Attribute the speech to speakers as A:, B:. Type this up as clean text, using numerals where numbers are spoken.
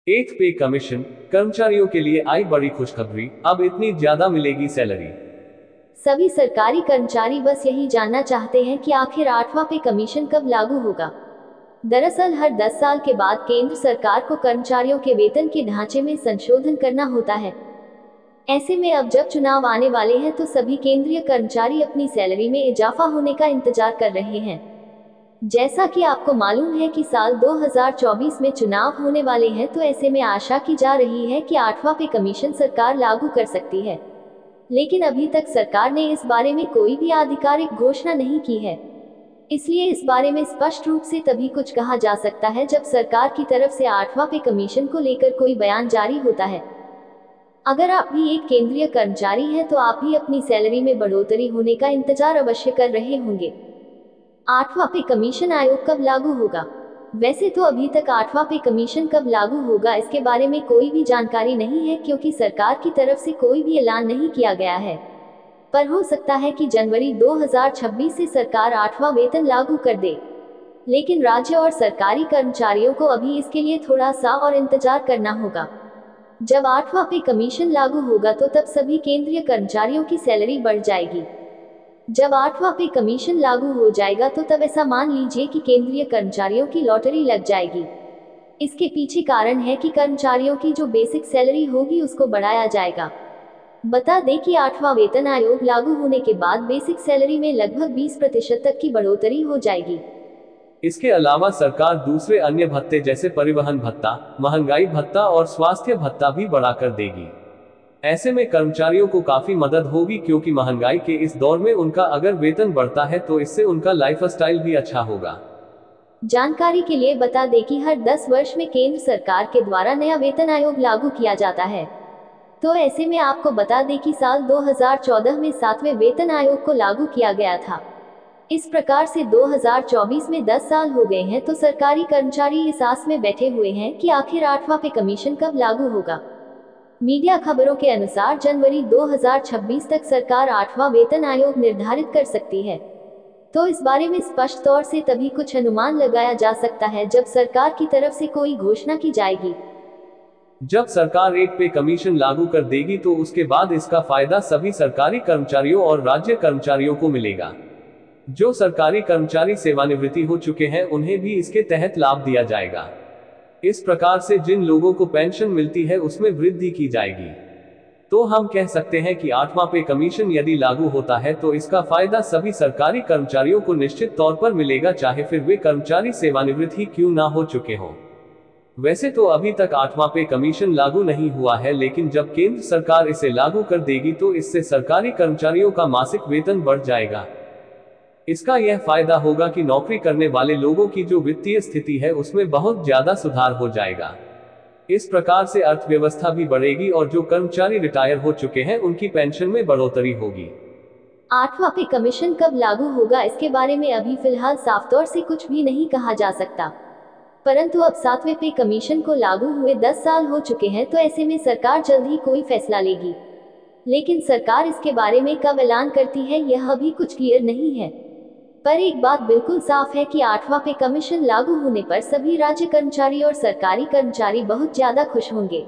A: एथ पे कमीशन, कर्मचारियों के लिए आई बड़ी खुशखबरी, अब इतनी ज्यादा मिलेगी सैलरी।
B: सभी सरकारी कर्मचारी बस यही जानना चाहते हैं कि आखिर 8वां पे कमीशन कब लागू होगा। दरअसल हर 10 साल के बाद केंद्र सरकार को कर्मचारियों के वेतन के ढांचे में संशोधन करना होता है। ऐसे में अब जब चुनाव आने वाले हैं तो सभी केंद्रीय कर्मचारी अपनी सैलरी में इजाफा होने का इंतजार कर रहे हैं। जैसा कि आपको मालूम है कि साल 2024 में चुनाव होने वाले हैं, तो ऐसे में आशा की जा रही है कि 8वां पे कमीशन सरकार लागू कर सकती है। लेकिन अभी तक सरकार ने इस बारे में कोई भी आधिकारिक घोषणा नहीं की है, इसलिए इस बारे में स्पष्ट रूप से तभी कुछ कहा जा सकता है जब सरकार की तरफ से 8वां पे कमीशन को लेकर कोई बयान जारी होता है। अगर आप भी एक केंद्रीय कर्मचारी हैं तो आप भी अपनी सैलरी में बढ़ोतरी होने का इंतजार अवश्य कर रहे होंगे। 8वां पे कमीशन आयोग कब लागू होगा? वैसे तो अभी तक 8वां पे कमीशन कब लागू होगा इसके बारे में कोई भी जानकारी नहीं है, क्योंकि सरकार की तरफ से कोई भी ऐलान नहीं किया गया है। पर हो सकता है कि जनवरी 2026 से सरकार 8वां वेतन लागू कर दे। लेकिन राज्य और सरकारी कर्मचारियों को अभी इसके लिए थोड़ा सा और इंतजार करना होगा। जब 8वां पे कमीशन लागू होगा तो तब सभी केंद्रीय कर्मचारियों की सैलरी बढ़ जाएगी। जब 8वां पे कमीशन लागू हो जाएगा तो तब ऐसा मान लीजिए कि केंद्रीय कर्मचारियों की लॉटरी लग जाएगी। इसके पीछे कारण है कि कर्मचारियों की जो बेसिक सैलरी होगी उसको बढ़ाया जाएगा। बता दें कि 8वां वेतन आयोग लागू होने के बाद बेसिक सैलरी में लगभग 20% तक की बढ़ोतरी हो जाएगी।
A: इसके अलावा सरकार दूसरे अन्य भत्ते जैसे परिवहन भत्ता, महंगाई भत्ता और स्वास्थ्य भत्ता भी बढ़ाकर देगी। ऐसे में कर्मचारियों को काफी मदद होगी, क्योंकि महंगाई के इस दौर में उनका अगर वेतन बढ़ता है तो इससे उनका लाइफस्टाइल भी अच्छा होगा।
B: जानकारी के लिए बता दें कि हर 10 वर्ष में केंद्र सरकार के द्वारा नया वेतन आयोग लागू किया जाता है। तो ऐसे में आपको बता दें कि साल 2014 में 7वें वेतन आयोग को लागू किया गया था। इस प्रकार से 2024 में 10 साल हो गए हैं, तो सरकारी कर्मचारी इस आस में बैठे हुए हैं कि आखिर 8वां पे कमीशन कब लागू होगा। मीडिया खबरों के अनुसार जनवरी 2026 तक सरकार 8वां वेतन आयोग निर्धारित कर सकती है। तो इस बारे में स्पष्ट तौर से तभी कुछ अनुमान लगाया जा सकता है जब सरकार की तरफ से कोई घोषणा की जाएगी।
A: जब सरकार एक पे कमीशन लागू कर देगी तो उसके बाद इसका फायदा सभी सरकारी कर्मचारियों और राज्य कर्मचारियों को मिलेगा। जो सरकारी कर्मचारी सेवानिवृत्ति हो चुके हैं उन्हें भी इसके तहत लाभ दिया जाएगा। इस प्रकार से जिन लोगों को पेंशन मिलती है उसमें वृद्धि की जाएगी। तो हम कह सकते हैं कि 8वां पे कमीशन यदि लागू होता है तो इसका फायदा सभी सरकारी कर्मचारियों को निश्चित तौर पर मिलेगा, चाहे फिर वे कर्मचारी सेवानिवृत्त ही क्यों ना हो चुके हों। वैसे तो अभी तक 8वां पे कमीशन लागू नहीं हुआ है, लेकिन जब केंद्र सरकार इसे लागू कर देगी तो इससे सरकारी कर्मचारियों का मासिक वेतन बढ़ जाएगा। इसका यह फायदा होगा कि नौकरी करने वाले लोगों की जो वित्तीय स्थिति है उसमें बहुत ज्यादा सुधार हो जाएगा। इस प्रकार से अर्थव्यवस्था भी बढ़ेगी और जो कर्मचारी रिटायर हो चुके हैं उनकी पेंशन में बढ़ोतरी होगी।
B: 8वां पे कमीशन कब लागू होगा इसके बारे में अभी फिलहाल साफ तौर से कुछ भी नहीं कहा जा सकता, परंतु अब 7वें पे कमीशन को लागू हुए 10 साल हो चुके हैं, तो ऐसे में सरकार जल्द ही कोई फैसला लेगी। लेकिन सरकार इसके बारे में कब ऐलान करती है यह अभी कुछ क्लियर नहीं है। पर एक बात बिल्कुल साफ है कि 8वां पे कमीशन लागू होने पर सभी राज्य कर्मचारी और सरकारी कर्मचारी बहुत ज्यादा खुश होंगे।